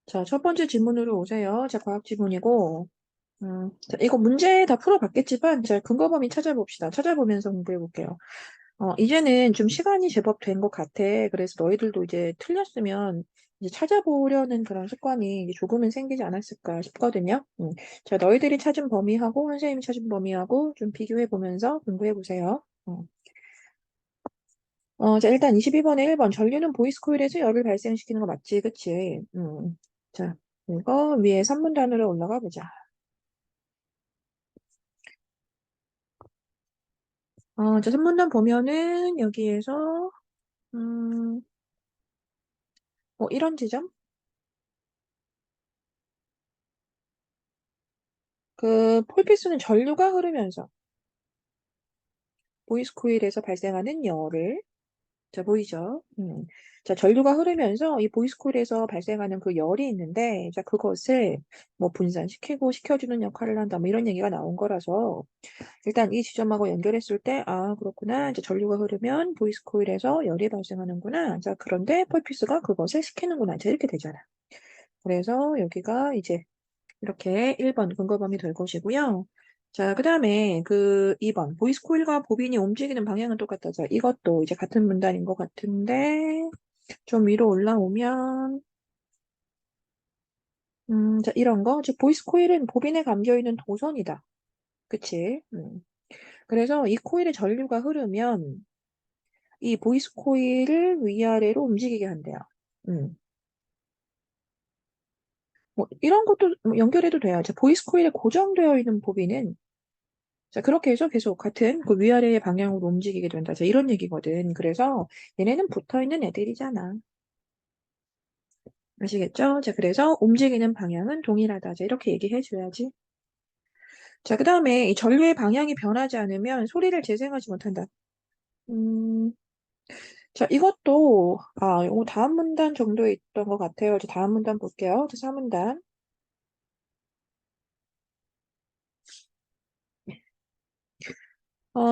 자, 첫 번째 질문으로 오세요. 자, 과학 지문이고, 자, 이거 문제 다 풀어봤겠지만, 자, 근거 범위 찾아봅시다. 찾아보면서 공부해볼게요. 이제는 좀 시간이 제법 된 것 같아. 그래서 너희들도 이제 틀렸으면 이제 찾아보려는 그런 습관이 이제 조금은 생기지 않았을까 싶거든요. 자, 너희들이 찾은 범위하고 선생님이 찾은 범위하고 좀 비교해보면서 공부해보세요. 자, 일단 22번에 1번. 전류는 보이스 코일에서 열을 발생시키는 거 맞지? 그치? 자, 이거 위에 3문단으로 올라가 보자. 자, 3문단 보면은 여기에서, 음, 뭐 이런 지점? 그 폴피스는 전류가 흐르면서 보이스 코일에서 발생하는 열을, 자, 보이죠? 자, 전류가 흐르면서 이 보이스 코일에서 발생하는 그 열이 있는데, 자, 그것을 뭐 분산시키고 식혀주는 역할을 한다. 뭐 이런 얘기가 나온 거라서, 일단 이 지점하고 연결했을 때, 아, 그렇구나. 이제 전류가 흐르면 보이스 코일에서 열이 발생하는구나. 자, 그런데 폴피스가 그것을 식히는구나. 자, 이렇게 되잖아. 그래서 여기가 이제 이렇게 1번 근거 범위 될 것이고요. 자, 그 다음에 그 2번 보이스 코일과 보빈이 움직이는 방향은 똑같다. 자, 이것도 이제 같은 문단인 것 같은데 좀 위로 올라오면 자, 이런 거. 즉 보이스 코일은 보빈에 감겨 있는 도선이다. 그치? 그래서 이 코일에 전류가 흐르면 이 보이스 코일을 위아래로 움직이게 한대요. 음. 뭐 이런 것도 뭐 연결해도 돼요. 자, 보이스 코일에 고정되어 있는 보빈은 자, 그렇게 해서 계속 같은 그 위아래의 방향으로 움직이게 된다. 자, 이런 얘기거든. 그래서 얘네는 붙어 있는 애들이잖아. 아시겠죠? 자, 그래서 움직이는 방향은 동일하다. 자, 이렇게 얘기해 줘야지. 자, 그 다음에 이 전류의 방향이 변하지 않으면 소리를 재생하지 못한다. 음, 자, 이것도, 이거 다음 문단 정도에 있던 것 같아요. 자, 다음 문단 볼게요. 자, 4문단.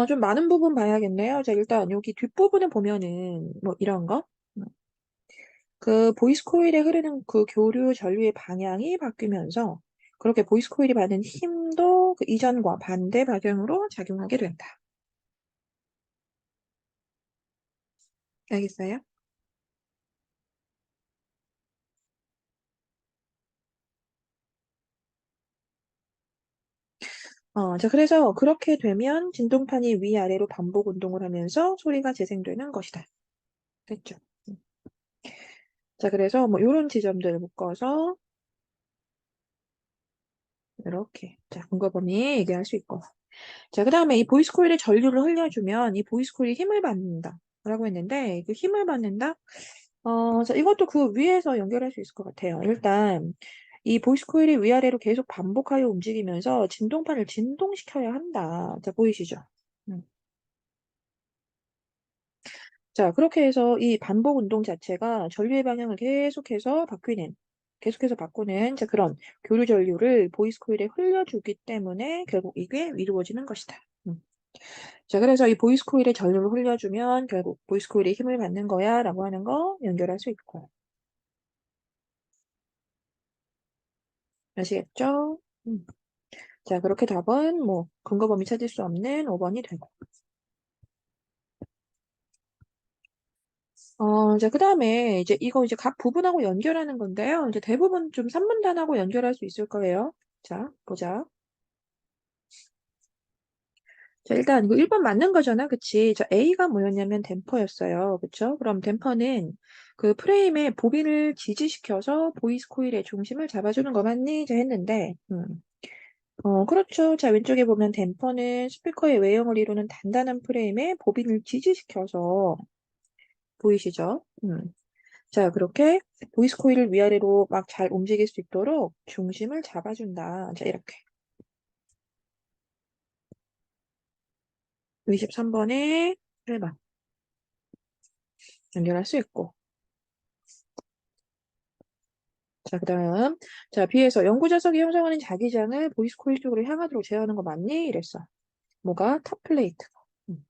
좀 많은 부분 봐야겠네요. 자, 일단 여기 뒷부분에 보면은 뭐 이런 거. 그 보이스 코일에 흐르는 그 교류 전류의 방향이 바뀌면서 그렇게 보이스 코일이 받는 힘도 그 이전과 반대 방향으로 작용하게 된다. 알겠어요? 자, 그래서 그렇게 되면 진동판이 위아래로 반복 운동을 하면서 소리가 재생되는 것이다. 됐죠? 음. 자, 그래서 뭐 이런 지점들을 묶어서 이렇게 자, 근거 범위 얘기할 수 있고. 자, 그 다음에 이 보이스 코일에 전류를 흘려주면 이 보이스 코일이 힘을 받는다. 라고 했는데, 그 힘을 받는다? 자, 이것도 그 위에서 연결할 수 있을 것 같아요. 일단, 이 보이스 코일이 위아래로 계속 반복하여 움직이면서 진동판을 진동시켜야 한다. 자, 보이시죠? 음. 자, 그렇게 해서 이 반복 운동 자체가 전류의 방향을 계속해서 바꾸는, 자, 그런 교류 전류를 보이스 코일에 흘려주기 때문에 결국 이게 이루어지는 것이다. 음. 자, 그래서 이 보이스 코일에 전류를 흘려주면 결국 보이스 코일이 힘을 받는 거야 라고 하는 거 연결할 수 있고. 아시겠죠? 음. 자, 그렇게 답은 뭐 근거 범위 찾을 수 없는 5번이 되고. 자, 그 다음에 이제 이거 이제 각 부분하고 연결하는 건데요. 이제 대부분 좀 산문단하고 연결할 수 있을 거예요. 자, 보자. 자, 일단 이거 1번 맞는 거잖아. 그치? 자, A가 뭐였냐면 댐퍼였어요. 그쵸? 그럼 댐퍼는 그 프레임에 보빈을 지지시켜서 보이스 코일의 중심을 잡아주는 거 맞니? 자, 했는데, 그렇죠. 자, 왼쪽에 보면 댐퍼는 스피커의 외형을 이루는 단단한 프레임에 보빈을 지지시켜서 보이시죠? 자, 그렇게 보이스 코일을 위아래로 막 잘 움직일 수 있도록 중심을 잡아준다. 자, 이렇게. 23번에 1번 연결할 수 있고. 자, 그 다음. 자, B에서 연구 자석이 형성하는 자기장을 보이스 코일 쪽으로 향하도록 제어하는 거 맞니? 이랬어. 뭐가? 탑 플레이트. 음.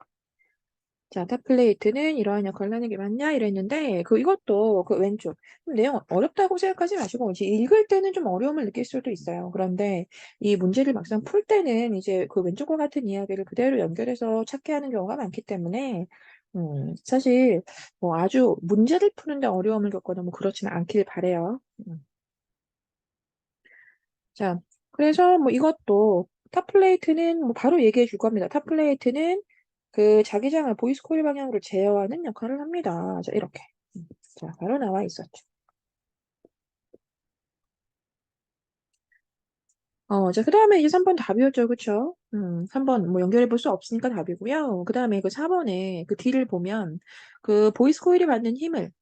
자, 탑플레이트는 이러한 역할을 하는 게 맞냐? 이랬는데, 이것도 그 왼쪽. 내용 어렵다고 생각하지 마시고, 이제 읽을 때는 좀 어려움을 느낄 수도 있어요. 그런데 이 문제를 막상 풀 때는 이제 그 왼쪽과 같은 이야기를 그대로 연결해서 찾게 하는 경우가 많기 때문에, 사실 뭐 아주 문제를 푸는데 어려움을 겪거나 뭐 그렇지는 않길 바래요. 자, 그래서 뭐 이것도 탑플레이트는 뭐 바로 얘기해 줄 겁니다. 탑플레이트는 그 자기장을 보이스 코일 방향으로 제어하는 역할을 합니다. 자, 이렇게. 자, 바로 나와 있었죠. 자, 그 다음에 이제 3번 답이었죠. 그쵸? 3번 뭐 연결해 볼 수 없으니까 답이고요. 그 다음에 그 4번에 그 D를 보면 그 보이스 코일이 받는 힘을,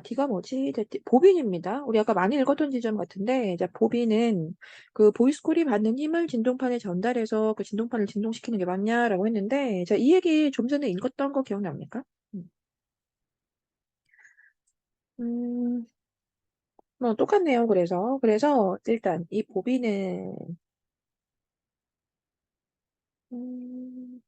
D가 뭐지? 보빈입니다. 우리 아까 많이 읽었던 지점 같은데, 자, 보빈은 그 보이스 코일이 받는 힘을 진동판에 전달해서 그 진동판을 진동시키는 게 맞냐라고 했는데, 자, 이 얘기 좀 전에 읽었던 거 기억납니까? 음, 음, 뭐 똑같네요. 그래서 일단 이 보빈은, 음,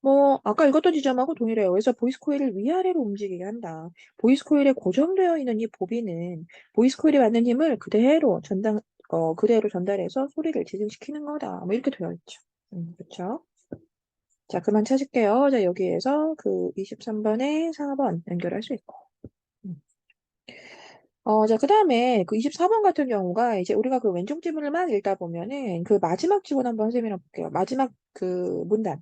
뭐 아까 읽었던 지점하고 동일해요. 그래서 보이스 코일을 위아래로 움직이게 한다. 보이스 코일에 고정되어 있는 이 보비는 보이스 코일이 받는 힘을 그대로 전달해서 소리를 재생시키는 거다. 뭐 이렇게 되어 있죠. 그렇죠? 자, 그만 찾을게요. 자, 여기에서 그 23번에 4번 연결할 수 있고. 음. 자, 그 다음에 그 24번 같은 경우가 이제 우리가 그 왼쪽 지문을 막 읽다 보면은 그 마지막 지문 한번 설명해 볼게요. 마지막 그 문단.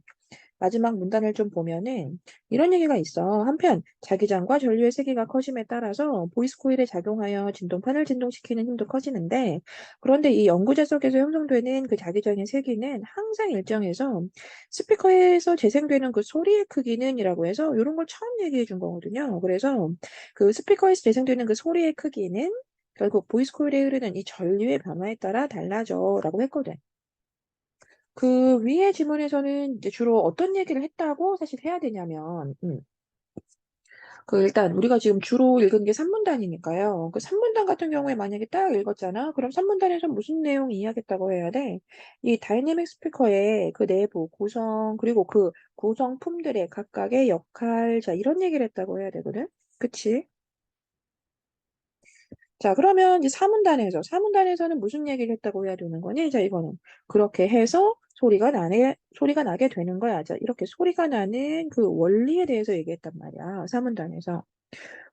마지막 문단을 좀 보면은 이런 얘기가 있어. 한편 자기장과 전류의 세기가 커짐에 따라서 보이스 코일에 작용하여 진동판을 진동시키는 힘도 커지는데 그런데 이 연구자 속에서 형성되는 그 자기장의 세기는 항상 일정해서 스피커에서 재생되는 그 소리의 크기는이라고 해서 이런 걸 처음 얘기해 준 거거든요. 그래서 그 스피커에서 재생되는 그 소리의 크기는 결국 보이스 코일에 흐르는 이 전류의 변화에 따라 달라져라고 했거든. 그 위의 지문에서는 이제 주로 어떤 얘기를 했다고 사실 해야 되냐면, 그 일단 우리가 지금 주로 읽은 게 3문단이니까요. 그 3문단 같은 경우에 만약에 딱 읽었잖아. 그럼 3문단에서 무슨 내용 이야기했다고 해야 돼? 이 다이내믹 스피커의 그 내부 구성, 그리고 그 구성품들의 각각의 역할, 자, 이런 얘기를 했다고 해야 되거든? 그치? 자, 그러면 이제 사문단에서는 무슨 얘기를 했다고 해야 되는 거니? 자, 이거는 그렇게 해서 소리가 나게 되는 거야. 자, 이렇게 소리가 나는 그 원리에 대해서 얘기했단 말이야. 사문단에서.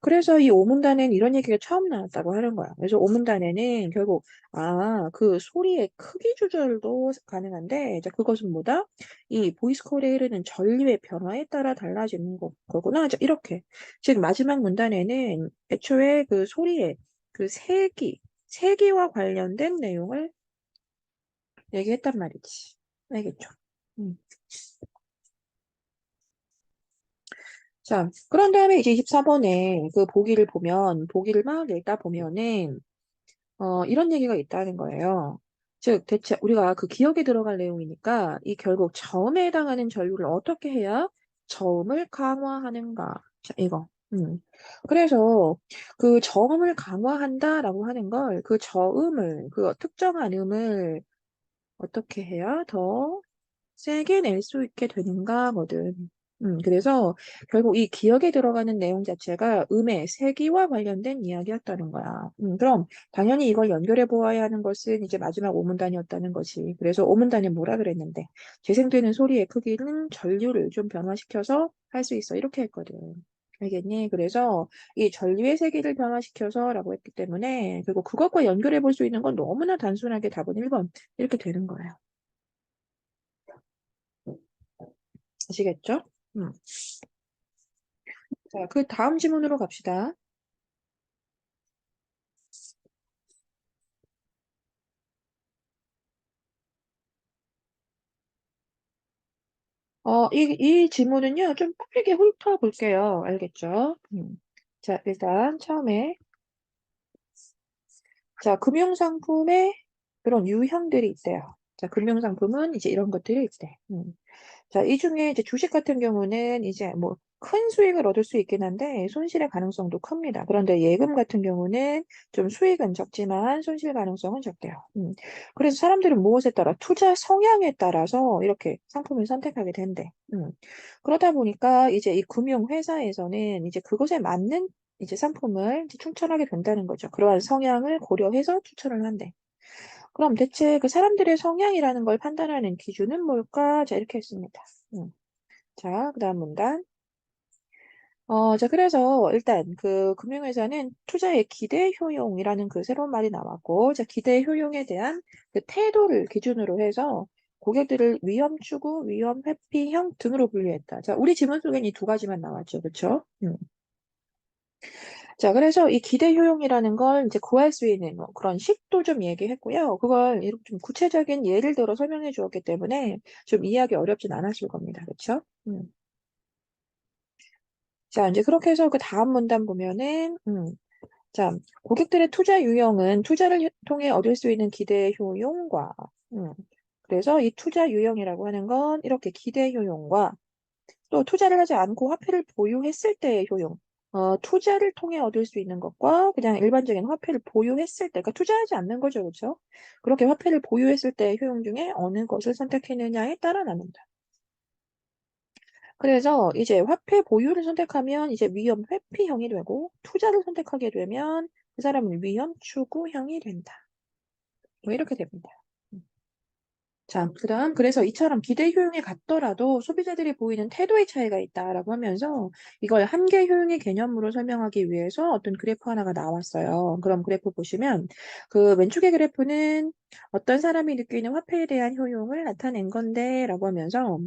그래서 이 오문단에는 이런 얘기가 처음 나왔다고 하는 거야. 그래서 오문단에는 결국, 그 소리의 크기 조절도 가능한데, 자, 그것은 뭐다? 이 보이스 콜에 흐르는 전류의 변화에 따라 달라지는 거구나. 자, 이렇게. 즉, 마지막 문단에는 애초에 그 소리의 그 세기와 관련된 내용을 얘기했단 말이지. 알겠죠? 음. 자, 그런 다음에 이제 24번에 그 보기를 막 읽다 보면은, 이런 얘기가 있다는 거예요. 즉, 대체 우리가 그 기억에 들어갈 내용이니까 이 결국 저음에 해당하는 전류를 어떻게 해야 저음을 강화하는가. 자, 이거. 그래서 그 저음을 강화한다라고 하는 걸 그 저음을, 그 특정한 음을 어떻게 해야 더 세게 낼 수 있게 되는가거든. 그래서 결국 이 기억에 들어가는 내용 자체가 음의 세기와 관련된 이야기였다는 거야. 그럼 당연히 이걸 연결해 보아야 하는 것은 이제 마지막 오문단이었다는 것이. 그래서 오문단에 뭐라 그랬는데 재생되는 소리의 크기는 전류를 좀 변화시켜서 할 수 있어. 이렇게 했거든. 알겠니? 그래서 이 전류의 세기를 변화시켜서라고 했기 때문에 결국 그것과 연결해 볼 수 있는 건 너무나 단순하게 답은 1번 이렇게 되는 거예요. 아시겠죠? 음. 자, 그 다음 지문으로 갑시다. 이 지문은요, 좀 빠르게 훑어볼게요. 알겠죠? 자, 일단 처음에, 자, 금융상품에 그런 유형들이 있대요. 자, 금융상품은 이제 이런 것들이 있대. 자, 이 중에 이제 주식 같은 경우는 이제 뭐 큰 수익을 얻을 수 있긴 한데 손실의 가능성도 큽니다. 그런데 예금 같은 경우는 좀 수익은 적지만 손실 가능성은 적대요. 그래서 사람들은 무엇에 따라 투자 성향에 따라서 이렇게 상품을 선택하게 된대. 그러다 보니까 이제 이 금융회사에서는 이제 그것에 맞는 이제 상품을 이제 추천하게 된다는 거죠. 그러한 성향을 고려해서 추천을 한대. 그럼 대체 그 사람들의 성향이라는 걸 판단하는 기준은 뭘까? 자, 이렇게 했습니다. 자, 그다음 문단. 자, 그래서 일단 그 금융회사는 투자의 기대 효용이라는 그 새로운 말이 나왔고, 자, 기대 효용에 대한 그 태도를 기준으로 해서 고객들을 위험 추구, 위험 회피형 등으로 분류했다. 자, 우리 지문 속엔 이 두 가지만 나왔죠. 그렇죠? 자, 그래서 이 기대 효용이라는 걸 이제 구할 수 있는 뭐 그런 식도 좀 얘기했고요. 그걸 이렇게 좀 구체적인 예를 들어 설명해 주었기 때문에 좀 이해하기 어렵진 않았을 겁니다. 그렇죠? 자, 이제 그렇게 해서 그 다음 문단 보면은, 자, 고객들의 투자 유형은 투자를 통해 얻을 수 있는 기대 효용과, 그래서 이 투자 유형이라고 하는 건 이렇게 기대 효용과 또 투자를 하지 않고 화폐를 보유했을 때의 효용, 투자를 통해 얻을 수 있는 것과 그냥 일반적인 화폐를 보유했을 때, 그러니까 투자하지 않는 거죠, 그렇죠? 그렇게 화폐를 보유했을 때의 효용 중에 어느 것을 선택했느냐에 따라 나눈다. 그래서 이제 화폐 보유를 선택하면 이제 위험 회피형이 되고 투자를 선택하게 되면 그 사람은 위험 추구형이 된다. 뭐 이렇게 됩니다. 자, 그다음 그래서 이처럼 기대 효용이 같더라도 소비자들이 보이는 태도의 차이가 있다라고 하면서 이걸 한계 효용의 개념으로 설명하기 위해서 어떤 그래프 하나가 나왔어요. 그럼 그래프 보시면 그 왼쪽의 그래프는 어떤 사람이 느끼는 화폐에 대한 효용을 나타낸 건데라고 하면서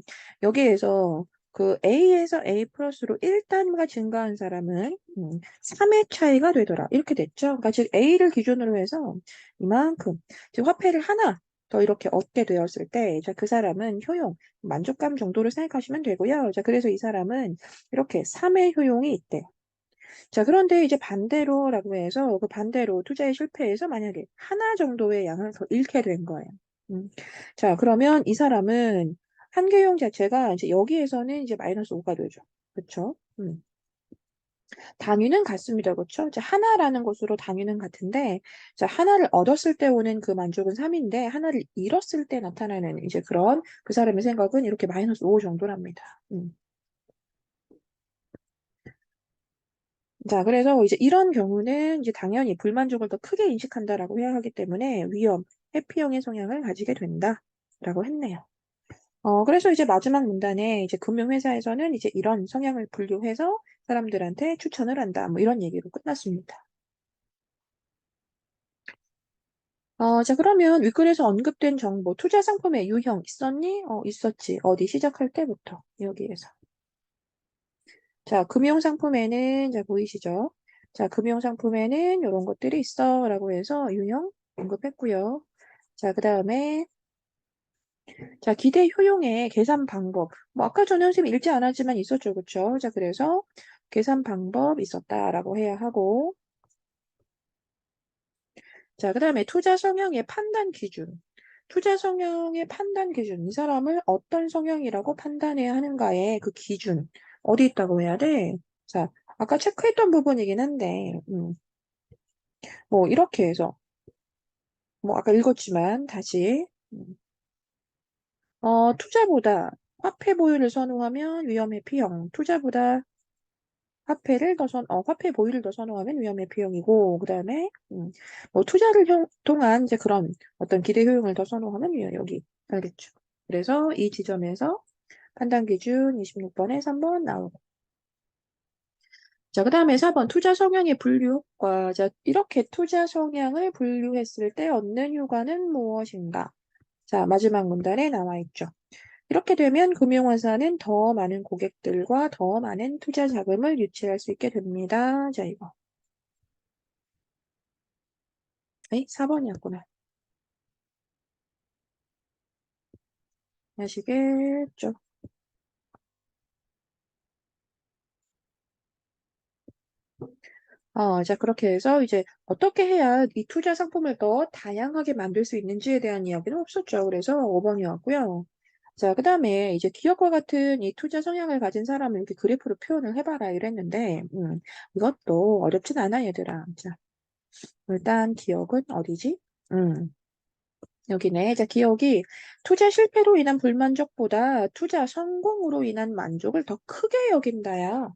여기에서 그 A에서 A 플러스로 1단위가 증가한 사람은 3의 차이가 되더라. 이렇게 됐죠. 그러니까 즉 A를 기준으로 해서 이만큼 즉 화폐를 하나 더 이렇게 얻게 되었을 때, 자, 그 사람은 효용, 만족감 정도를 생각하시면 되고요. 자, 그래서 이 사람은 이렇게 3의 효용이 있대. 자, 그런데 이제 반대로라고 해서 그 반대로 투자에 실패해서 만약에 하나 정도의 양을 더 잃게 된 거예요. 음. 자, 그러면 이 사람은 한계용 자체가 이제 여기에서는 이제 마이너스 5가 되죠. 그렇죠? 단위는 같습니다. 그렇죠? 이제 하나라는 것으로 단위는 같은데, 자, 하나를 얻었을 때 오는 그 만족은 3인데, 하나를 잃었을 때 나타나는 이제 그런 그 사람의 생각은 이렇게 마이너스 5 정도랍니다. 자, 그래서 이제 이런 경우는 이제 당연히 불만족을 더 크게 인식한다라고 해야 하기 때문에 위험, 회피형의 성향을 가지게 된다라고 했네요. 그래서 이제 마지막 문단에 이제 금융회사에서는 이제 이런 성향을 분류해서 사람들한테 추천을 한다. 뭐 이런 얘기로 끝났습니다. 자, 그러면 윗글에서 언급된 정보, 투자 상품의 유형 있었니? 있었지. 어디 시작할 때부터 여기에서. 자, 금융상품에는 자 보이시죠? 자, 금융상품에는 이런 것들이 있어라고 해서 유형 언급했고요. 자, 그다음에 자, 기대 효용의 계산 방법. 뭐 아까 전에 선생님 읽지 않았지만 있었죠, 그렇죠? 자, 그래서 계산 방법 있었다라고 해야 하고, 자, 그다음에 투자 성향의 판단 기준. 투자 성향의 판단 기준. 이 사람을 어떤 성향이라고 판단해야 하는가의 그 기준. 어디 있다고 해야 돼? 자, 아까 체크했던 부분이긴 한데, 뭐, 이렇게 해서, 뭐, 아까 읽었지만, 다시, 투자보다 화폐 보유를 선호하면 위험의 피형, 투자보다 화폐 보유를 더 선호하면 위험의 피형이고, 그 다음에, 뭐, 투자를 통한 이제 그런 어떤 기대 효용을 더 선호하면 위험, 여기, 알겠죠? 그래서 이 지점에서 판단 기준 26번에 3번 나오고. 자, 그 다음에 4번 투자 성향의 분류 효과. 자, 이렇게 투자 성향을 분류했을 때 얻는 효과는 무엇인가? 자, 마지막 문단에 나와 있죠. 이렇게 되면 금융회사는 더 많은 고객들과 더 많은 투자 자금을 유치할 수 있게 됩니다. 자, 이거. 4번이었구나. 아시겠죠? 자, 그렇게 해서 이제 어떻게 해야 이 투자 상품을 더 다양하게 만들 수 있는지에 대한 이야기는 없었죠. 그래서 5번이었고요. 자, 그 다음에 이제 기업과 같은 이 투자 성향을 가진 사람을 이렇게 그래프로 표현을 해봐라 이랬는데, 이것도 어렵진 않아, 얘들아. 자, 일단 기억은 어디지? 음, 여기네. 자, 기억이 투자 실패로 인한 불만족보다 투자 성공으로 인한 만족을 더 크게 여긴다야.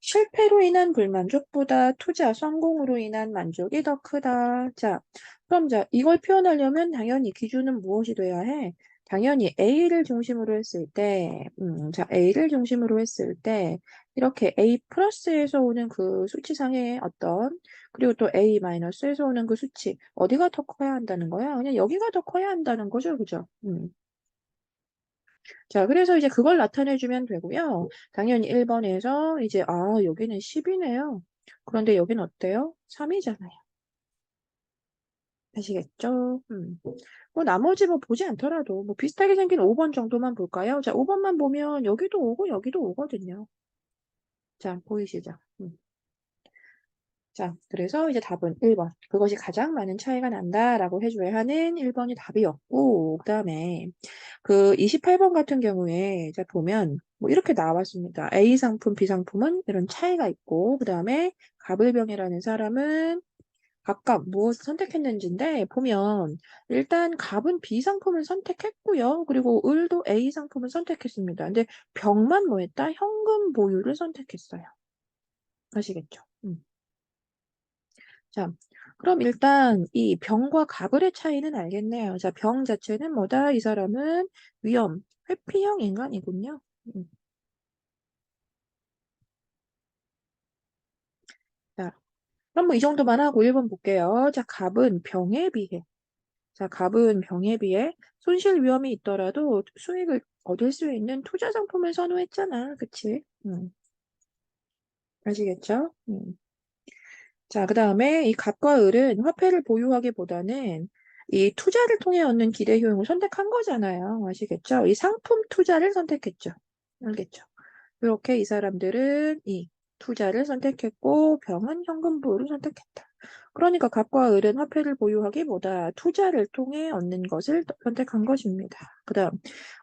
실패로 인한 불만족보다 투자 성공으로 인한 만족이 더 크다. 자, 그럼 자, 이걸 표현하려면 당연히 기준은 무엇이 돼야 해? 당연히 A를 중심으로 했을 때, 자, A를 중심으로 했을 때, 이렇게 A 플러스에서 오는 그 수치상의 어떤 그리고 또 A 마이너스에서 오는 그 수치 어디가 더 커야 한다는 거야? 그냥 여기가 더 커야 한다는 거죠, 그죠? 자, 그래서 이제 그걸 나타내주면 되고요. 당연히 1번에서 이제 여기는 10이네요. 그런데 여기는 어때요? 3이잖아요. 아시겠죠? 뭐 나머지 뭐 보지 않더라도 뭐 비슷하게 생긴 5번 정도만 볼까요? 자, 5번만 보면 여기도 오고 여기도 오거든요. 자, 보이시죠? 자, 그래서 이제 답은 1번. 그것이 가장 많은 차이가 난다라고 해줘야 하는 1번이 답이었고, 그 다음에 그 28번 같은 경우에 자 보면 뭐 이렇게 나왔습니다. A 상품, B 상품은 이런 차이가 있고, 그 다음에 갑을병이라는 사람은 각각 무엇을 선택했는지인데 보면 일단 갑은 B 상품을 선택했고요. 그리고 을도 A 상품을 선택했습니다. 근데 병만 뭐 했다? 현금 보유를 선택했어요. 아시겠죠? 자, 그럼 일단 이 병과 가불의 차이는 알겠네요. 자, 병 자체는 뭐다? 이 사람은 위험, 회피형 인간이군요. 음. 자, 그럼 뭐 이 정도만 하고 1번 볼게요. 자, 갑은 병에 비해. 자, 갑은 병에 비해 손실 위험이 있더라도 수익을 얻을 수 있는 투자 상품을 선호했잖아. 그치? 아시겠죠? 자, 그 다음에 이 갑과 을은 화폐를 보유하기보다는 이 투자를 통해 얻는 기대 효용을 선택한 거잖아요. 아시겠죠? 이 상품 투자를 선택했죠. 알겠죠? 이렇게 이 사람들은 이 투자를 선택했고 병은 현금 보유를 선택했다. 그러니까 갑과 을은 화폐를 보유하기보다 투자를 통해 얻는 것을 선택한 것입니다. 그 다음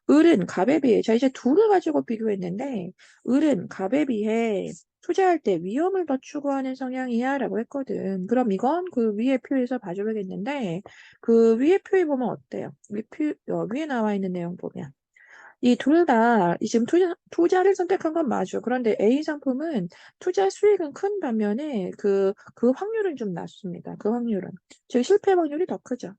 을은 갑에 비해 자 이제 둘을 가지고 비교했는데 을은 갑에 비해 투자할 때 위험을 더 추구하는 성향이야 라고 했거든. 그럼 이건 그 위에 표에서 봐줘야겠는데 그 위에 표에 보면 어때요? 위에 나와 있는 내용 보면 이 둘 다 지금 투자를 선택한 건 맞아. 그런데 A 상품은 투자 수익은 큰 반면에 그 확률은 좀 낮습니다. 그 확률은. 즉 실패 확률이 더 크죠.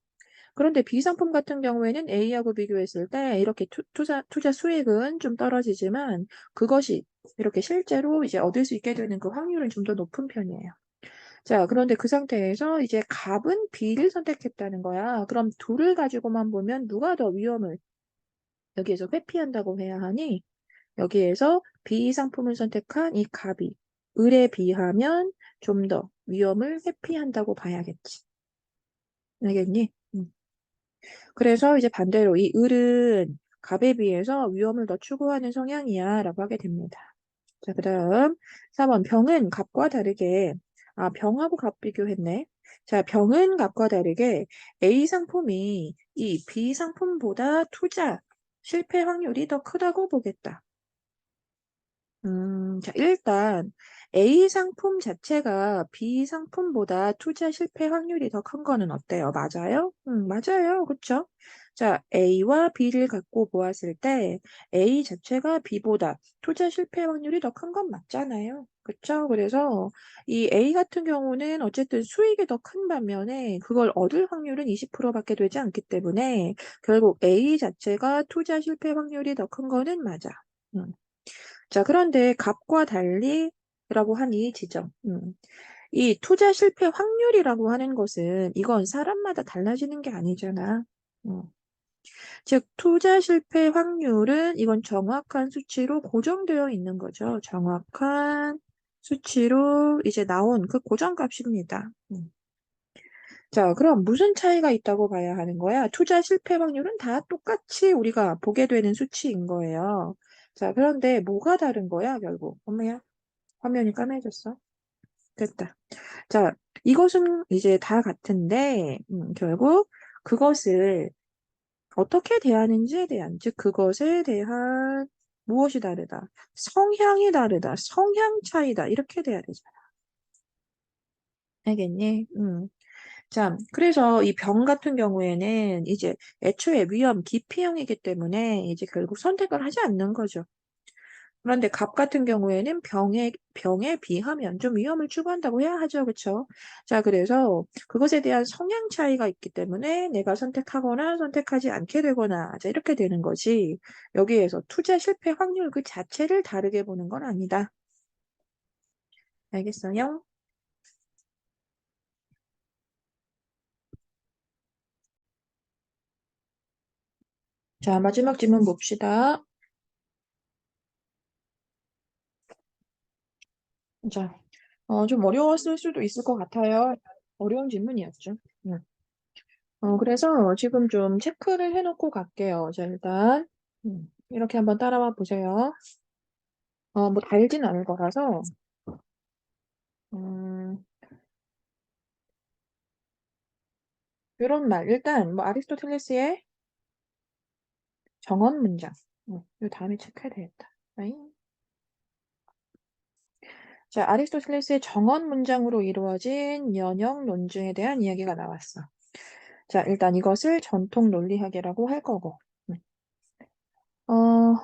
그런데 B 상품 같은 경우에는 A하고 비교했을 때 이렇게 투자 수익은 좀 떨어지지만 그것이 이렇게 실제로 이제 얻을 수 있게 되는 그 확률은 좀 더 높은 편이에요. 자, 그런데 그 상태에서 이제 갑은 B를 선택했다는 거야. 그럼 둘을 가지고만 보면 누가 더 위험을 여기에서 회피한다고 해야 하니 여기에서 B 상품을 선택한 이 갑이 을에 비하면 좀 더 위험을 회피한다고 봐야겠지. 알겠니? 그래서 이제 반대로 이 을은 갑에 비해서 위험을 더 추구하는 성향이야 라고 하게 됩니다. 자, 그 다음 4번 병은 갑과 다르게 병하고 갑 비교했네. 자, 병은 갑과 다르게 A 상품이 이 B 상품보다 투자 실패 확률이 더 크다고 보겠다. 자, 일단 A 상품 자체가 B 상품보다 투자 실패 확률이 더 큰 거는 어때요? 맞아요? 맞아요. 그쵸? 자, A와 B를 갖고 보았을 때 A 자체가 B보다 투자 실패 확률이 더 큰 건 맞잖아요. 그쵸? 그래서 이 A 같은 경우는 어쨌든 수익이 더 큰 반면에 그걸 얻을 확률은 20%밖에 되지 않기 때문에 결국 A 자체가 투자 실패 확률이 더 큰 거는 맞아. 음. 자, 그런데 갑과 달리라고 하니 지점. 이 투자 실패 확률이라고 하는 것은 이건 사람마다 달라지는 게 아니잖아. 음. 즉, 투자 실패 확률은 이건 정확한 수치로 고정되어 있는 거죠. 정확한 수치로 이제 나온 그 고정값입니다. 자, 그럼 무슨 차이가 있다고 봐야 하는 거야? 투자 실패 확률은 다 똑같이 우리가 보게 되는 수치인 거예요. 자, 그런데 뭐가 다른 거야, 결국? 엄마야, 화면이 까매졌어. 됐다. 자, 이것은 이제 다 같은데, 결국 그것을 어떻게 대하는지에 대한, 즉 그것에 대한 무엇이 다르다. 성향이 다르다. 성향 차이다. 이렇게 돼야 되잖아. 알겠니? 자, 그래서 이 병 같은 경우에는 이제 애초에 위험, 기피형이기 때문에 이제 결국 선택을 하지 않는 거죠. 그런데 갑 같은 경우에는 병에 비하면 좀 위험을 추구한다고 해야 하죠. 그쵸? 자, 그래서 그것에 대한 성향 차이가 있기 때문에 내가 선택하거나 선택하지 않게 되거나, 자, 이렇게 되는 거지. 여기에서 투자 실패 확률 그 자체를 다르게 보는 건 아니다. 알겠어요? 자, 마지막 질문 봅시다. 자, 좀 어려웠을 수도 있을 것 같아요. 어려운 질문이었죠. 음. 그래서 지금 좀 체크를 해놓고 갈게요. 자, 일단, 이렇게 한번 따라와 보세요. 뭐 달진 않을 거라서, 음, 이런 말. 일단, 뭐, 아리스토텔레스의 정언 문장. 이 다음에 체크해야 되겠다. 아잉. 자, 아리스토텔레스의 정언 문장으로 이루어진 연역 논증에 대한 이야기가 나왔어. 자, 일단 이것을 전통 논리학이라고 할 거고. 음. 어,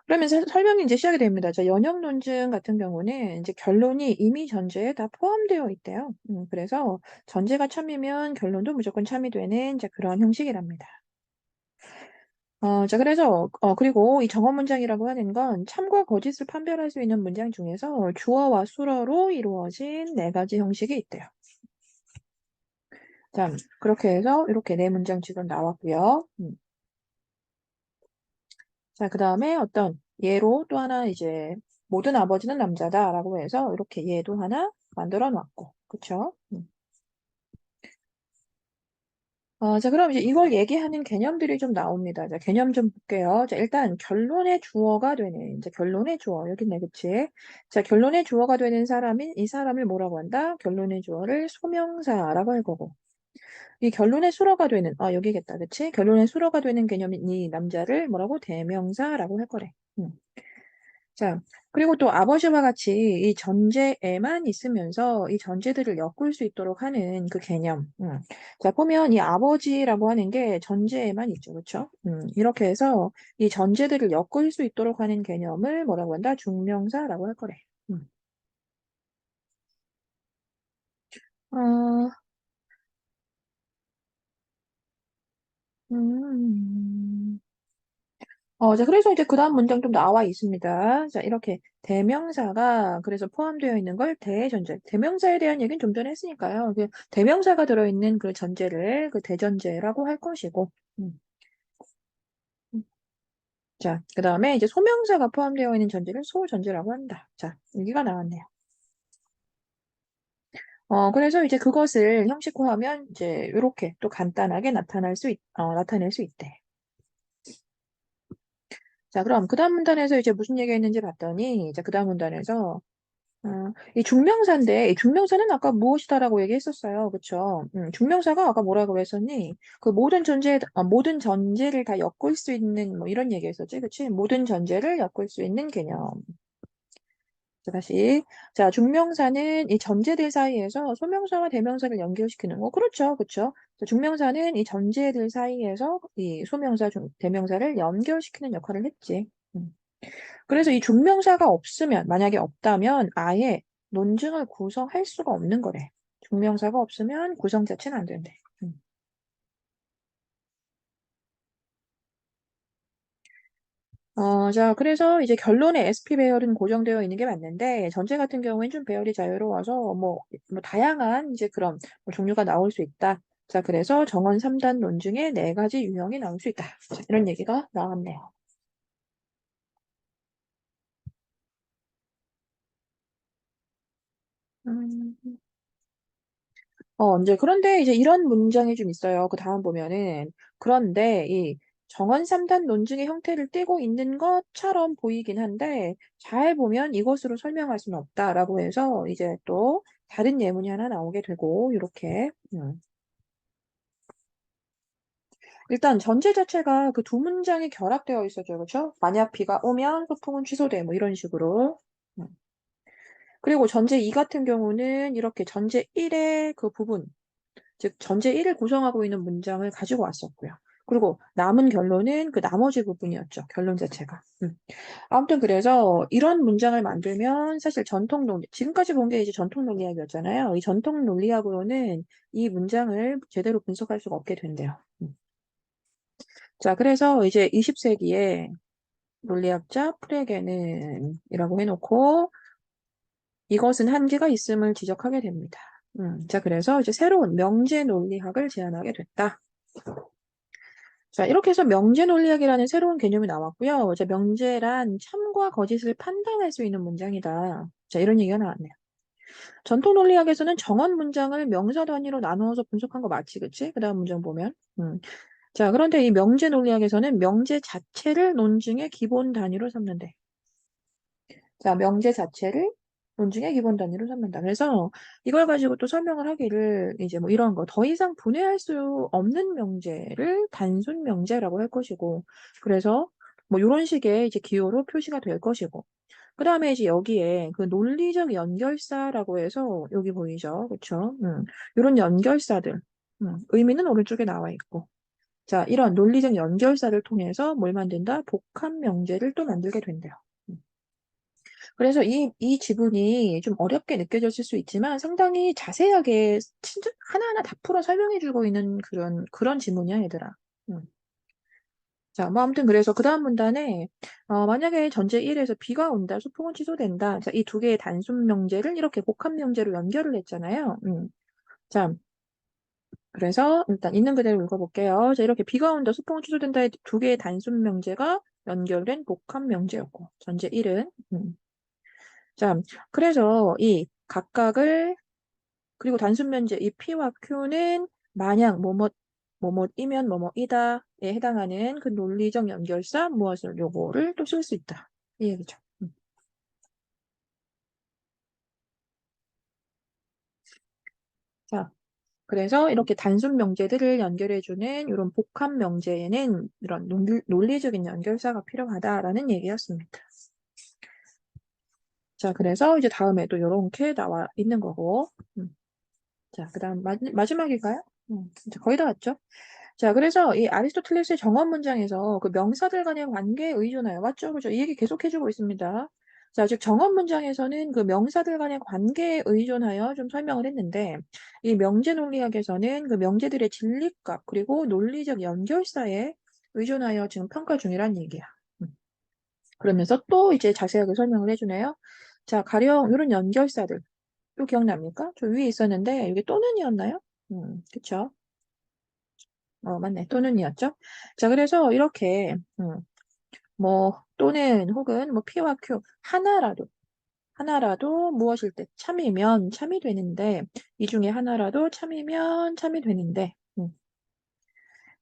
그러면 설명이 이제 시작이 됩니다. 자, 연역 논증 같은 경우는 이제 결론이 이미 전제에 다 포함되어 있대요. 그래서 전제가 참이면 결론도 무조건 참이 되는 자, 그런 형식이랍니다. 자, 그래서, 그리고 이 정언 문장이라고 하는 건 참과 거짓을 판별할 수 있는 문장 중에서 주어와 수어로 이루어진 네 가지 형식이 있대요. 자, 그렇게 해서 이렇게 네 문장 지금 나왔고요. 자, 그 다음에 어떤 예로 또 하나 이제 모든 아버지는 남자다라고 해서 이렇게 예도 하나 만들어 놨고, 그쵸? 자, 그럼 이제 이걸 얘기하는 개념들이 좀 나옵니다. 자, 개념 좀 볼게요. 자, 일단 결론의 주어가 되는, 이제 결론의 주어, 여기 있네, 그치? 자, 결론의 주어가 되는 사람인 이 사람을 뭐라고 한다? 결론의 주어를 소명사라고 할 거고. 이 결론의 수로가 되는, 여기겠다, 그치? 결론의 수로가 되는 개념인 이 남자를 뭐라고? 대명사라고 할 거래. 자, 그리고 또 아버지와 같이 이 전제에만 있으면서 이 전제들을 엮을 수 있도록 하는 그 개념. 자, 보면 이 아버지라고 하는 게 전제에만 있죠. 그렇죠? 이렇게 해서 이 전제들을 엮을 수 있도록 하는 개념을 뭐라고 한다? 중명사라고 할 거래. 음. 어, 음. 자, 그래서 이제 그 다음 문장 좀 나와 있습니다. 자, 이렇게 대명사가 그래서 포함되어 있는 걸 대전제. 대명사에 대한 얘기는 좀 전에 했으니까요. 그 대명사가 들어있는 그 전제를 그 대전제라고 할 것이고. 음. 음. 자, 그 다음에 이제 소명사가 포함되어 있는 전제를 소전제라고 한다. 자, 여기가 나왔네요. 그래서 이제 그것을 형식화하면 이제 이렇게 또 간단하게 나타낼 수 있대. 자, 그럼 그 다음 문단에서 이제 무슨 얘기가 있는지 봤더니, 이제 그 다음 문단에서 이 중명사인데, 이 중명사는 아까 무엇이다라고 얘기했었어요. 그쵸? 중명사가 아까 뭐라고 했었니? 그 모든 전제를 다 엮을 수 있는, 뭐 이런 얘기 했었지. 그치? 모든 전제를 엮을 수 있는 개념. 자, 다시. 자, 중명사는 이 전제들 사이에서 소명사와 대명사를 연결시키는 거. 그렇죠. 그쵸? 자, 중명사는 이 전제들 사이에서 이 대명사를 연결시키는 역할을 했지. 음. 그래서 이 중명사가 없으면, 만약에 없다면 아예 논증을 구성할 수가 없는 거래. 중명사가 없으면 구성 자체는 안 된대. 음. 자, 그래서 이제 결론에 SP 배열은 고정되어 있는 게 맞는데, 전체 같은 경우에는 좀 배열이 자유로워서, 뭐 다양한 이제 그런 뭐 종류가 나올 수 있다. 자, 그래서 정원 3단 논증에 네 가지 유형이 나올 수 있다. 자, 이런 얘기가 나왔네요. 음. 이제 그런데 이제 이런 문장이 좀 있어요. 그 다음 보면은 그런데 이 정원 3단 논증의 형태를 띠고 있는 것처럼 보이긴 한데 잘 보면 이것으로 설명할 수는 없다라고 해서 이제 또 다른 예문이 하나 나오게 되고 이렇게 일단 전제 자체가 그 두 문장이 결합되어 있어죠. 그렇죠? 만약 비가 오면 소풍은 취소돼. 뭐 이런 식으로. 음. 그리고 전제 2 같은 경우는 이렇게 전제 1의 그 부분, 즉 전제 1을 구성하고 있는 문장을 가지고 왔었고요. 그리고 남은 결론은 그 나머지 부분이었죠. 결론 자체가. 아무튼 그래서 이런 문장을 만들면 사실 전통 논리, 지금까지 본 게 이제 전통 논리학이었잖아요. 이 전통 논리학으로는 이 문장을 제대로 분석할 수가 없게 된대요. 자, 그래서 이제 20세기에 논리학자 프레게는 이라고 해놓고 이것은 한계가 있음을 지적하게 됩니다. 자, 그래서 이제 새로운 명제 논리학을 제안하게 됐다. 자, 이렇게 해서 명제 논리학이라는 새로운 개념이 나왔고요. 자, 명제란 참과 거짓을 판단할 수 있는 문장이다. 자, 이런 얘기가 나왔네요. 전통 논리학에서는 정언 문장을 명사 단위로 나누어서 분석한 거 맞지, 그치? 그 다음 문장 보면. 자, 그런데 이 명제 논리학에서는 명제 자체를 논증의 기본 단위로 삼는데. 자, 명제 자체를 논증의 기본 단위로 삼는다. 그래서 이걸 가지고 또 설명을 하기를 이제 뭐 이런 거 더 이상 분해할 수 없는 명제를 단순 명제라고 할 것이고, 그래서 뭐 이런 식의 이제 기호로 표시가 될 것이고, 그 다음에 이제 여기에 그 논리적 연결사라고 해서 여기 보이죠, 그렇죠? 이런 연결사들, 의미는 오른쪽에 나와 있고, 자, 이런 논리적 연결사를 통해서 뭘 만든다? 복합 명제를 또 만들게 된대요. 그래서 이 지분이 좀 어렵게 느껴졌을 수 있지만 상당히 자세하게 진짜 하나하나 다 풀어 설명해주고 있는 그런 지문이야, 얘들아. 음. 자, 뭐 아무튼 그래서 그 다음 문단에 만약에 전제 1에서 비가 온다, 소풍은 취소된다. 자, 이 두 개의 단순 명제를 이렇게 복합 명제로 연결을 했잖아요. 자, 그래서 일단 있는 그대로 읽어볼게요. 자, 이렇게 비가 온다, 소풍은 취소된다의 두 개의 단순 명제가 연결된 복합 명제였고, 전제 1은 자, 그래서 이 각각을 그리고 단순 면제 이 P와 Q는 만약 뭐뭐이면 뭐뭐이다에 해당하는 그 논리적 연결사 무엇을 요거를 또 쓸 수 있다. 이 얘기죠. 자, 그래서 이렇게 단순 명제들을 연결해주는 이런 복합 명제에는 이런 논리적인 연결사가 필요하다라는 얘기였습니다. 자, 그래서 이제 다음에 또 이렇게 나와 있는 거고. 자, 그 다음 마지막일까요? 이제 거의 다 왔죠? 자, 그래서 이 아리스토텔레스의 정언 문장에서 그 명사들 간의 관계에 의존하여, 맞죠? 그죠? 이 얘기 계속 해주고 있습니다. 자, 즉, 정언 문장에서는 그 명사들 간의 관계에 의존하여 좀 설명을 했는데, 이 명제 논리학에서는 그 명제들의 진리값, 그리고 논리적 연결사에 의존하여 지금 평가 중이란 얘기야. 음. 그러면서 또 이제 자세하게 설명을 해주네요. 자, 가령 이런 연결사들, 또 기억납니까? 저 위에 있었는데, 이게 또는이었나요? 그쵸? 맞네. 또는이었죠. 자, 그래서 이렇게, 뭐, 또는 혹은 뭐 P와 Q, 하나라도 무엇일 때 참이면 참이 되는데, 이 중에 하나라도 참이면 참이 되는데,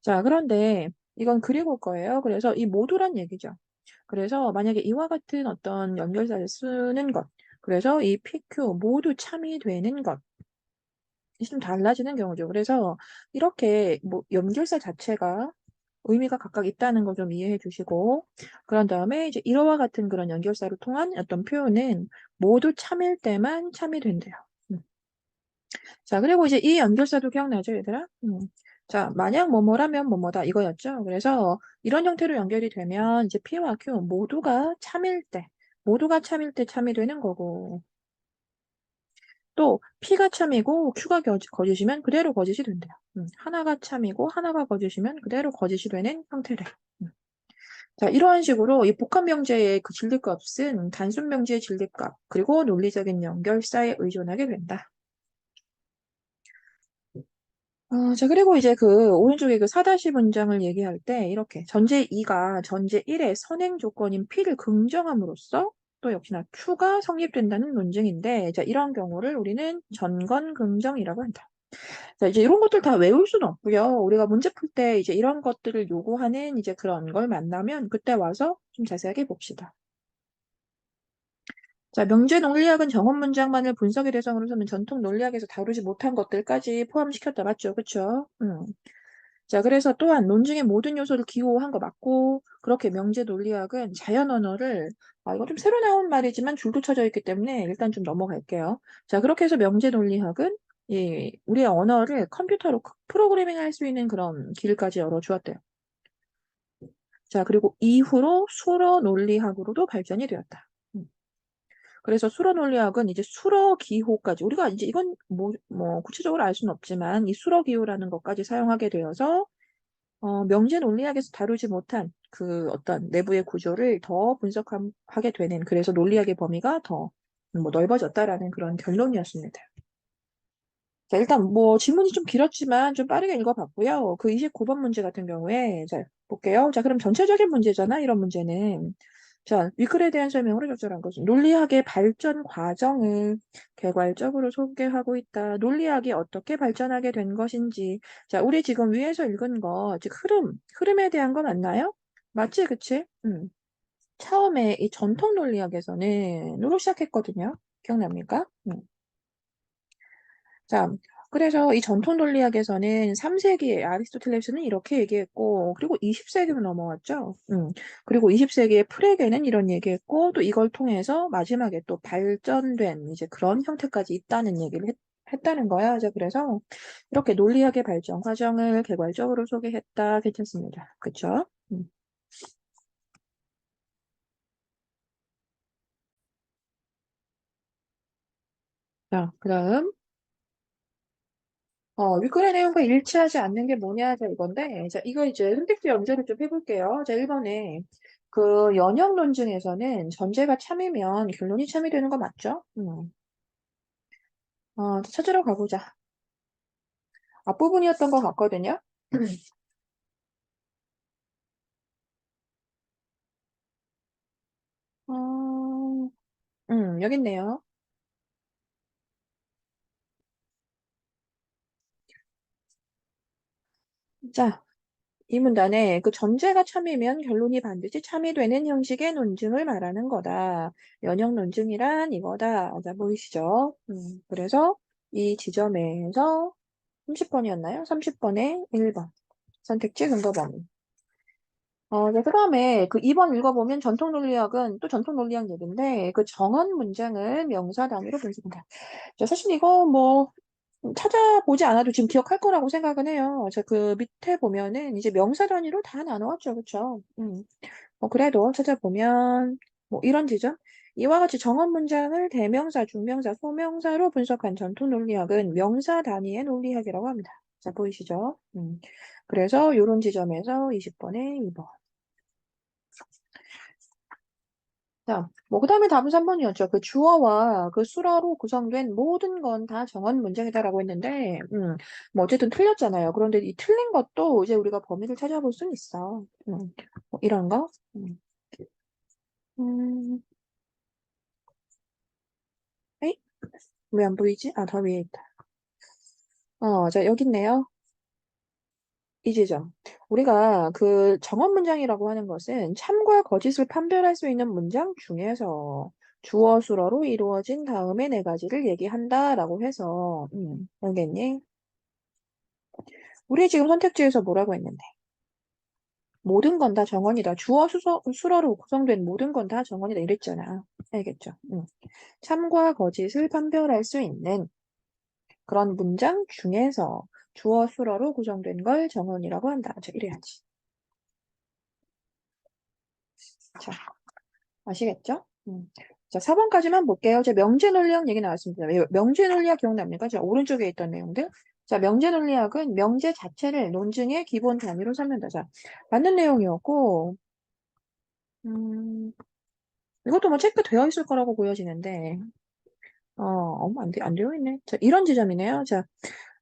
자, 그런데 이건 그리고 거예요. 그래서 이 모두란 얘기죠. 그래서 만약에 이와 같은 어떤 연결사를 쓰는 것, 그래서 이 PQ 모두 참이 되는 것, 좀 달라지는 경우죠. 그래서 이렇게 뭐 연결사 자체가 의미가 각각 있다는 걸 좀 이해해 주시고, 그런 다음에 이제 이러와 같은 그런 연결사를 통한 어떤 표현은 모두 참일 때만 참이 된대요. 자, 그리고 이제 이 연결사도 기억나죠, 얘들아? 자, 만약 뭐뭐라면 뭐뭐다 이거였죠. 그래서 이런 형태로 연결이 되면 이제 P와 Q 모두가 참일 때 참이 되는 거고, 또 P가 참이고 Q가 거짓이면 그대로 거짓이 된대요. 하나가 참이고 하나가 거짓이면 그대로 거짓이 되는 형태래. 자, 이러한 식으로 이 복합 명제의 그 진리값은 단순 명제의 진리값, 그리고 논리적인 연결사에 의존하게 된다. 자, 그리고 이제 그 오른쪽에 그 4-1 문장을 얘기할 때 이렇게 전제 2가 전제 1의 선행 조건인 P를 긍정함으로써 또 역시나 Q가 성립된다는 논증인데, 자, 이런 경우를 우리는 전건 긍정이라고 한다. 자, 이제 이런 것들 다 외울 수는 없고요. 우리가 문제 풀 때 이제 이런 것들을 요구하는 이제 그런 걸 만나면 그때 와서 좀 자세하게 봅시다. 자, 명제 논리학은 정언 문장만을 분석의 대상으로 삼는 전통 논리학에서 다루지 못한 것들까지 포함시켰다. 맞죠? 그쵸? 자, 그래서 또한 논증의 모든 요소를 기호한 거 맞고, 그렇게 명제 논리학은 자연 언어를, 이거 좀 새로 나온 말이지만 줄도 쳐져 있기 때문에 일단 좀 넘어갈게요. 자, 그렇게 해서 명제 논리학은 우리의 언어를 컴퓨터로 프로그래밍 할 수 있는 그런 길까지 열어주었대요. 자, 그리고 이후로 수어 논리학으로도 발전이 되었다. 그래서 수어 논리학은 이제 수어 기호까지, 우리가 이제 이건 뭐 구체적으로 알 수는 없지만 이 수어 기호라는 것까지 사용하게 되어서 명제 논리학에서 다루지 못한 그 어떤 내부의 구조를 더 분석하게 되는, 그래서 논리학의 범위가 더 뭐 넓어졌다라는 그런 결론이었습니다. 자, 일단 뭐 지문이 좀 길었지만 좀 빠르게 읽어봤고요. 그 29번 문제 같은 경우에 자, 볼게요. 자, 그럼 전체적인 문제잖아, 이런 문제는. 자, 위클에 대한 설명으로 적절한 것은 논리학의 발전 과정을 개괄적으로 소개하고 있다. 논리학이 어떻게 발전하게 된 것인지. 자, 우리 지금 위에서 읽은 거, 즉 흐름에 대한 거 맞나요? 맞지, 그치? 처음에 이 전통 논리학에서는 누로 시작했거든요. 기억납니까? 자, 그래서 이 전통 논리학에서는 3세기에 아리스토텔레스는 이렇게 얘기했고, 그리고 20세기로 넘어왔죠. 그리고 20세기에 프레게는 이런 얘기했고, 또 이걸 통해서 마지막에 또 발전된 이제 그런 형태까지 있다는 얘기를 했다는 거야. 자, 그래서 이렇게 논리학의 발전 과정을 개괄적으로 소개했다. 괜찮습니다. 그쵸? 자, 그다음 윗글의 내용과 일치하지 않는 게 뭐냐, 자, 이건데, 자, 이거 이제 선택지 연결을 좀 해볼게요. 자, 1번에 그 연역 논증에서는 전제가 참이면 결론이 참이 되는 거 맞죠? 찾으러 가보자. 앞부분이었던 것 같거든요. 어, 여기 있네요. 자, 이 문단에 그 전제가 참이면 결론이 반드시 참이 되는 형식의 논증을 말하는 거다. 연역 논증이란 이거다. 자, 보이시죠? 그래서 이 지점에서 30번이었나요? 30번에 1번. 선택지 근거 범위. 네, 그 다음에 그 2번 읽어보면 전통 논리학은 또 전통 논리학 얘기인데 그 정언 문장을 명사 단위로 분석한다. 자, 사실 이거 뭐 찾아보지 않아도 지금 기억할 거라고 생각은 해요. 자, 그 밑에 보면은 이제 명사 단위로 다 나눠왔죠. 그쵸? 그래도 찾아보면 뭐 이런 지점. 이와 같이 정언 문장을 대명사, 중명사, 소명사로 분석한 전통 논리학은 명사 단위의 논리학이라고 합니다. 자, 보이시죠? 그래서 이런 지점에서 20번에 2번. 자, 뭐, 그 다음에 답은 3번이었죠. 그 주어와 그 수어로 구성된 모든 건 다 정언 문장이다라고 했는데, 뭐, 어쨌든 틀렸잖아요. 그런데 이 틀린 것도 이제 우리가 범위를 찾아볼 수는 있어. 뭐 이런 거. 음, 에이? 왜 안 보이지? 아, 더 위에 있다. 자, 여기 있네요. 이 지점. 우리가 그 정언 문장이라고 하는 것은 참과 거짓을 판별할 수 있는 문장 중에서 주어 수어로 이루어진 다음에 네 가지를 얘기한다라고 해서, 알겠니? 우리 지금 선택지에서 뭐라고 했는데? 모든 건 다 정언이다. 주어 수어로 구성된 모든 건 다 정언이다. 이랬잖아. 알겠죠? 참과 거짓을 판별할 수 있는 그런 문장 중에서 주어 수어로 구성된 걸 정언이라고 한다. 자, 이래야지. 자, 아시겠죠? 자, 4번까지만 볼게요. 자, 명제 논리학 얘기 나왔습니다. 명제 논리학 기억납니까? 자, 오른쪽에 있던 내용들. 자, 명제 논리학은 명제 자체를 논증의 기본 단위로 삼는다. 자, 맞는 내용이었고, 음, 이것도 뭐 체크되어 있을 거라고 보여지는데, 안 되어 있네. 자, 이런 지점이네요. 자,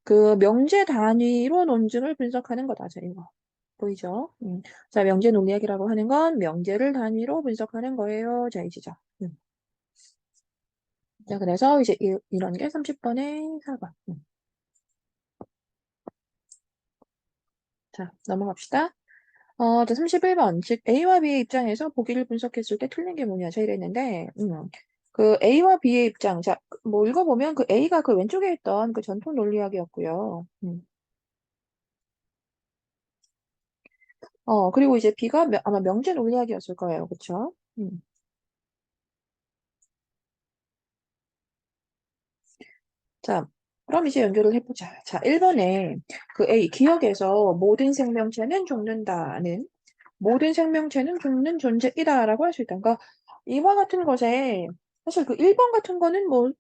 그 명제 단위로 논증을 분석하는 거다. 자, 이거. 보이죠? 자, 명제 논리학이라고 하는 건 명제를 단위로 분석하는 거예요. 자, 이 지점. 자, 그래서 이제 이런 게 30번에 4번. 자, 넘어갑시다. 자, 31번. 즉, A와 B의 입장에서 보기를 분석했을 때 틀린 게 뭐냐. 자, 이랬는데, 그 A와 B의 입장. 자, 뭐 읽어보면 그 A가 그 왼쪽에 있던 그 전통 논리학이었고요. 그리고 이제 B가 아마 명제 논리학이었을 거예요. 그쵸? 자, 그럼 이제 연결을 해보자. 자, 1번에 그 A, 기억에서 모든 생명체는 죽는 존재이다라고 할 수 있다. 그러니까 이와 같은 것에 사실 그 1번 같은 거는 뭐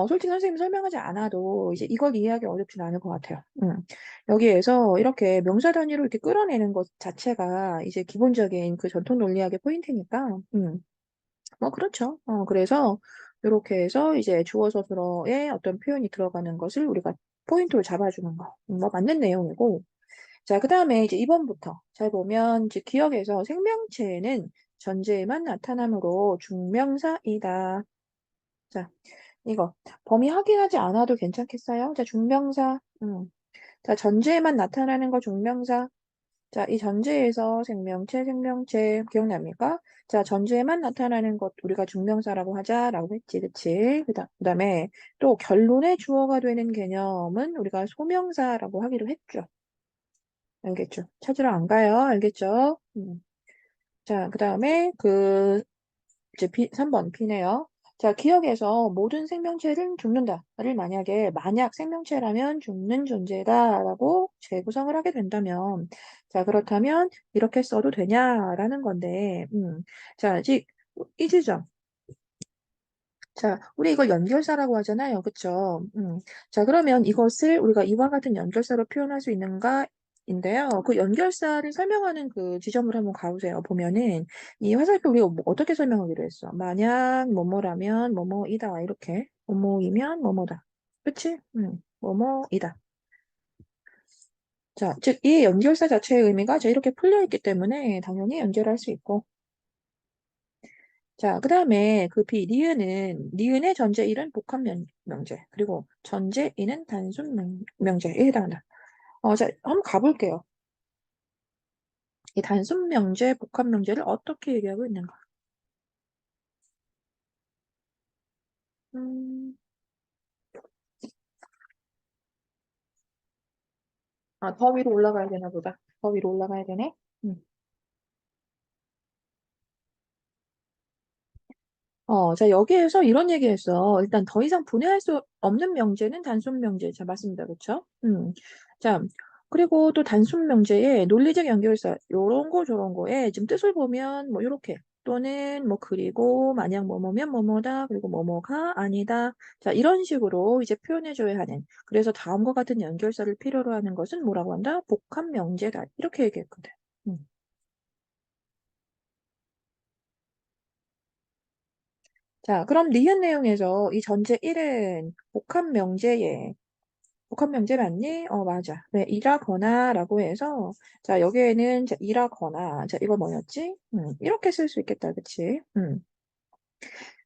솔직히 선생님이 설명하지 않아도 이제 이걸 이해하기 어렵진 않을 것 같아요. 여기에서 이렇게 명사 단위로 이렇게 끌어내는 것 자체가 이제 기본적인 그 전통 논리학의 포인트니까 뭐 그렇죠. 그래서 이렇게 해서 이제 주어 서술어에 어떤 표현이 들어가는 것을 우리가 포인트로 잡아주는 거. 뭐 맞는 내용이고. 자, 그 다음에 이제 2번부터 잘 보면 이제 기억에서 생명체는 전제에만 나타나므로 중명사이다. 자, 이거 범위 확인하지 않아도 괜찮겠어요? 자, 중명사. 자, 전제에만 나타나는 거 중명사. 자, 이 전제에서 생명체 기억납니까? 자, 전제에만 나타나는 것 우리가 중명사라고 하자라고 했지, 그치? 그다음에 또 결론의 주어가 되는 개념은 우리가 소명사라고 하기로 했죠. 알겠죠? 찾으러 안 가요. 알겠죠? 자, 그다음에 이제 3번 B네요. 자, 기억에서 모든 생명체는 죽는다를 만약 생명체라면 죽는 존재다라고 재구성을 하게 된다면, 자, 그렇다면 이렇게 써도 되냐라는 건데, 자, 아직 이지죠? 자, 우리 이걸 연결사라고 하잖아요. 그쵸? 자, 그러면 이것을 우리가 이와 같은 연결사로 표현할 수 있는가? 인데요. 그 연결사를 설명하는 그 지점을 한번 가보세요. 보면은 이 화살표 우리가 뭐 어떻게 설명하기로 했어? 만약 뭐뭐라면 뭐뭐이다. 이렇게 뭐뭐이면 뭐뭐다. 그치? 뭐뭐이다. 자, 즉 이 연결사 자체의 의미가 자 이렇게 풀려 있기 때문에 당연히 연결할 수 있고 자, 그 다음에 그 B, 니은의 전제 1은 복합 명제, 그리고 전제 2는 단순 명제에 해당한다. 자, 한번 가볼게요. 이 단순 명제, 복합 명제를 어떻게 얘기하고 있는가? 음, 더 위로 올라가야 되나 보다. 더 위로 올라가야 되네. 음. 자, 여기에서 이런 얘기 했어. 일단 더 이상 분해할 수 없는 명제는 단순 명제. 자, 맞습니다. 그쵸? 자, 그리고 또 단순 명제의 논리적 연결사, 요런 거, 저런 거에 지금 뜻을 보면 뭐, 요렇게. 또는 뭐, 그리고, 만약 뭐뭐면 뭐뭐다. 그리고 뭐뭐가 아니다. 자, 이런 식으로 이제 표현해줘야 하는. 그래서 다음과 같은 연결사를 필요로 하는 것은 뭐라고 한다? 복합 명제다. 이렇게 얘기했거든. 음. 자, 그럼 니은 내용에서 이 전제 1은 복합 명제 맞니? 맞아. 네, 이라거나 라고 해서, 자, 여기에는 자, 이라거나, 자, 이거 뭐였지? 이렇게 쓸 수 있겠다, 그치?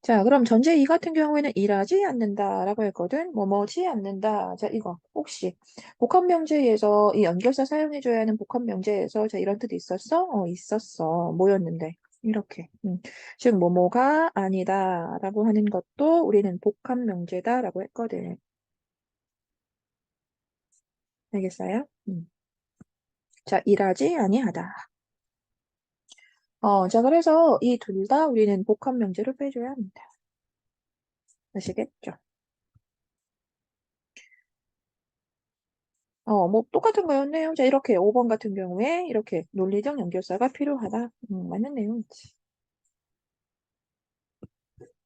자, 그럼 전제 2 같은 경우에는 일하지 않는다라고 했거든. 뭐뭐지 않는다. 자, 이거 혹시 복합 명제에서 이 연결사 사용해줘야 하는 복합 명제에서 자, 이런 뜻이 있었어? 있었어. 뭐였는데? 이렇게. 즉, 뭐뭐가 아니다라고 하는 것도 우리는 복합 명제다라고 했거든. 알겠어요? 자, 일하지 아니하다. 자, 그래서 이 둘 다 우리는 복합 명제로 빼줘야 합니다. 아시겠죠? 뭐 똑같은 거였네요. 자, 이렇게 5번 같은 경우에 이렇게 논리적 연결사가 필요하다. 맞는 내용이지.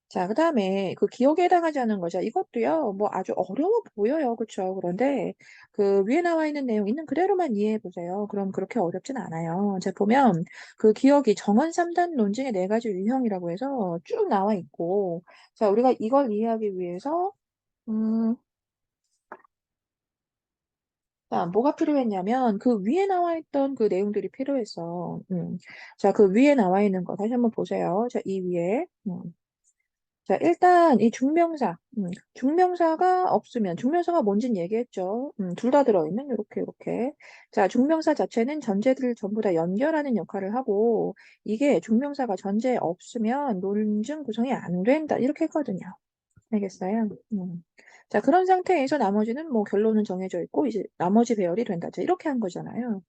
자, 그 다음에 그 기억에 해당하지 않은 거죠. 이것도요, 뭐 아주 어려워 보여요. 그쵸? 그런데 그 위에 나와 있는 내용 있는 그대로만 이해해 보세요. 그럼 그렇게 어렵진 않아요. 자, 보면 그 기억이 정원 3단 논증의 4가지 유형이라고 해서 쭉 나와 있고, 자, 우리가 이걸 이해하기 위해서, 음, 자, 뭐가 필요했냐면 그 위에 나와 있던 그 내용들이 필요했어. 자, 그 위에 나와 있는 거 다시 한번 보세요. 자, 이 위에. 자, 일단 이 중명사가 없으면 중명사가 뭔진 얘기했죠. 둘 다 들어있는 이렇게. 자, 중명사 자체는 전제들을 전부 다 연결하는 역할을 하고 이게 중명사가 전제에 없으면 논증 구성이 안 된다. 이렇게 했거든요. 알겠어요? 자, 그런 상태에서 나머지는 뭐 결론은 정해져 있고, 이제 나머지 배열이 된다. 자, 이렇게 한 거잖아요.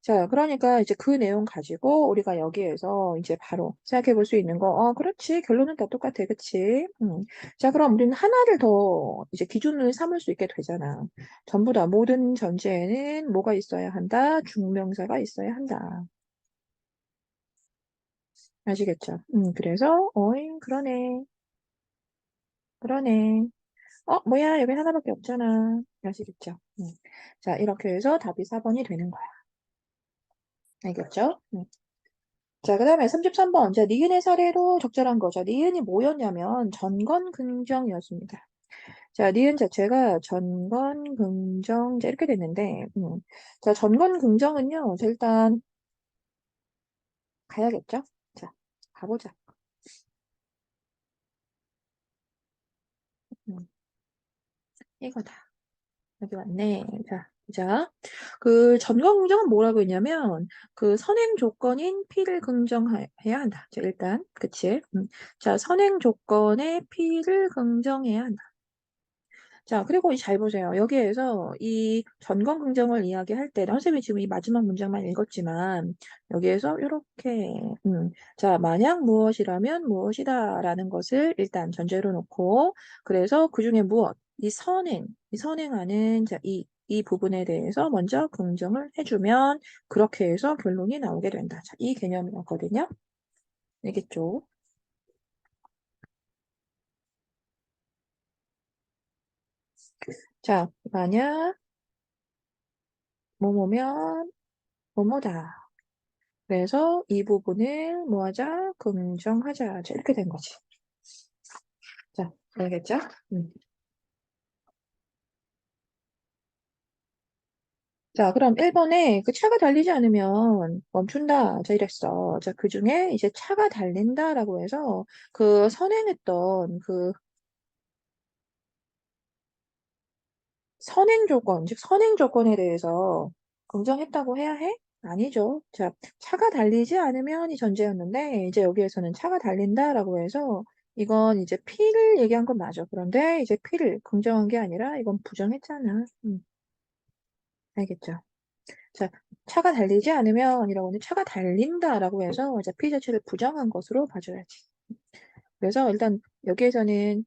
자, 그러니까 이제 그 내용 가지고 우리가 여기에서 이제 바로 생각해 볼 수 있는 거, 그렇지. 결론은 다 똑같아. 그치? 자, 그럼 우리는 하나를 더 이제 기준을 삼을 수 있게 되잖아. 전부 다 모든 전제에는 뭐가 있어야 한다? 중명사가 있어야 한다. 아시겠죠? 그래서, 어잉, 그러네. 그러네. 뭐야, 여기 하나밖에 없잖아. 아시겠죠? 자, 이렇게 해서 답이 4번이 되는 거야. 알겠죠? 자, 그 다음에 33번. 자, 니은의 사례로 적절한 거. 자, 니은이 뭐였냐면 전건긍정이었습니다. 자, 니은 자체가 전건긍정, 자, 이렇게 됐는데, 자, 전건긍정은요, 자, 일단 가야겠죠? 자, 가보자. 음, 이거다. 여기 왔네. 자, 자, 그 전건긍정은 뭐라고 했냐면 그 선행 조건인 P를 긍정해야 한다. 자, 일단 그치? 자, 선행 조건의 P를 긍정해야 한다. 자, 그리고 잘 보세요. 여기에서 이 전건 긍정을 이야기할 때, 선생님이 지금 이 마지막 문장만 읽었지만, 여기에서 이렇게, 자, 만약 무엇이라면 무엇이다라는 것을 일단 전제로 놓고, 그래서 그 중에 무엇, 이 선행하는, 자, 이 부분에 대해서 먼저 긍정을 해주면, 그렇게 해서 결론이 나오게 된다. 자, 이 개념이었거든요. 알겠죠? 자, 만약 뭐뭐면 뭐뭐다. 그래서 이 부분을 뭐 하자? 긍정하자. 자, 이렇게 된 거지. 자, 알겠죠? 음. 자, 그럼 1번에 그 차가 달리지 않으면 멈춘다. 자, 이랬어. 자, 그 중에 이제 차가 달린다라고 해서 그 선행했던 그 선행 조건, 즉 선행 조건에 대해서 긍정했다고 해야 해? 아니죠. 자, 차가 달리지 않으면 이 전제였는데 이제 여기에서는 차가 달린다라고 해서 이건 이제 P를 얘기한 건 맞아. 그런데 이제 P를 긍정한 게 아니라 이건 부정했잖아. 알겠죠? 자, 차가 달리지 않으면 이라고 하는데 차가 달린다라고 해서 이제 P 자체를 부정한 것으로 봐줘야지. 그래서 일단 여기에서는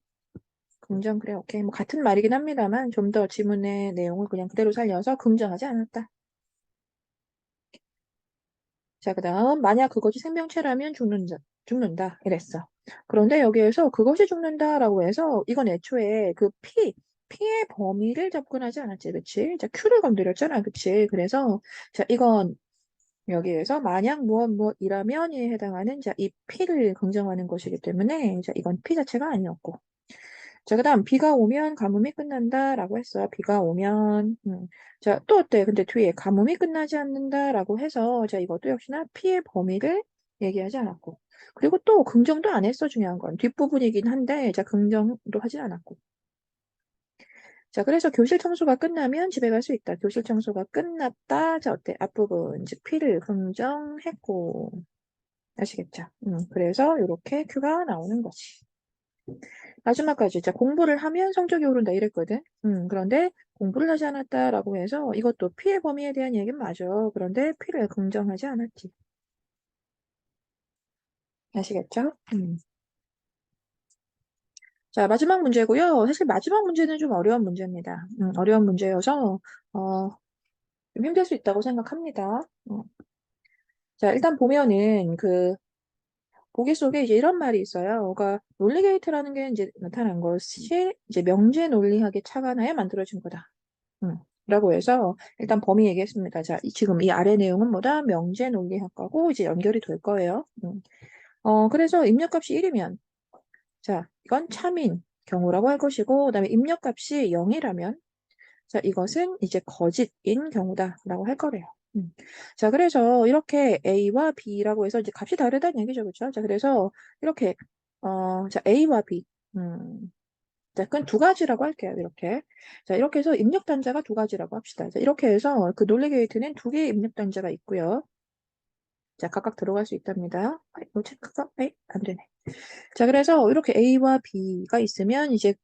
긍정, 그래, 오케이. 뭐 같은 말이긴 합니다만 좀 더 지문의 내용을 그냥 그대로 살려서 긍정하지 않았다. 자, 그 다음, 만약 그것이 생명체라면 죽는다. 이랬어. 그런데 여기에서 그것이 죽는다라고 해서 이건 애초에 그 피의 범위를 접근하지 않았지. 그치? 자, Q를 건드렸잖아. 그치? 그래서, 자, 이건 여기에서 만약 무엇이라면에 해당하는 자, 이 P를 긍정하는 것이기 때문에 자, 이건 P 자체가 아니었고. 자, 그 다음, 비가 오면 가뭄이 끝난다 라고 했어. 비가 오면. 자, 또 어때? 근데 뒤에 가뭄이 끝나지 않는다 라고 해서, 자, 이것도 역시나 피해 범위를 얘기하지 않았고. 그리고 또 긍정도 안 했어, 중요한 건. 뒷부분이긴 한데, 자, 긍정도 하지 않았고. 자, 그래서 교실 청소가 끝나면 집에 갈 수 있다. 교실 청소가 끝났다. 자, 어때? 앞부분, 즉, 피를 긍정했고. 아시겠죠? 그래서 이렇게 큐가 나오는 거지. 마지막까지 자 공부를 하면 성적이 오른다 이랬거든. 그런데 공부를 하지 않았다라고 해서 이것도 피해 범위에 대한 얘기는 맞아. 그런데 피를 긍정하지 않았지. 아시겠죠? 자 마지막 문제고요. 사실 마지막 문제는 좀 어려운 문제입니다. 어려운 문제여서 좀 힘들 수 있다고 생각합니다. 자 일단 보면은 그 보기 속에 이제 이런 말이 있어요. 그러니까 논리게이트라는 게 이제 나타난 것이 이제 명제 논리학의 착안하에 만들어진 거다. 라고 해서 일단 범위 얘기했습니다. 자, 지금 이 아래 내용은 뭐다? 명제 논리학과고 이제 연결이 될 거예요. 그래서 입력값이 1이면 자, 이건 참인 경우라고 할 것이고 그다음에 입력값이 0이라면 자, 이것은 이제 거짓인 경우다라고 할 거래요. 자, 그래서 이렇게 A와 B라고 해서 이제 값이 다르다는 얘기죠. 그렇죠? 자, 그래서 이렇게 자, A와 B 자, 그건 두 가지라고 할게요. 이렇게. 자, 이렇게 해서 입력 단자가 두 가지라고 합시다. 자, 이렇게 해서 그 논리 게이트는 두 개의 입력 단자가 있고요. 자, 각각 들어갈 수 있답니다. 이거 체크가, 안 되네. 자, 그래서 이렇게 A와 B가 있으면 이제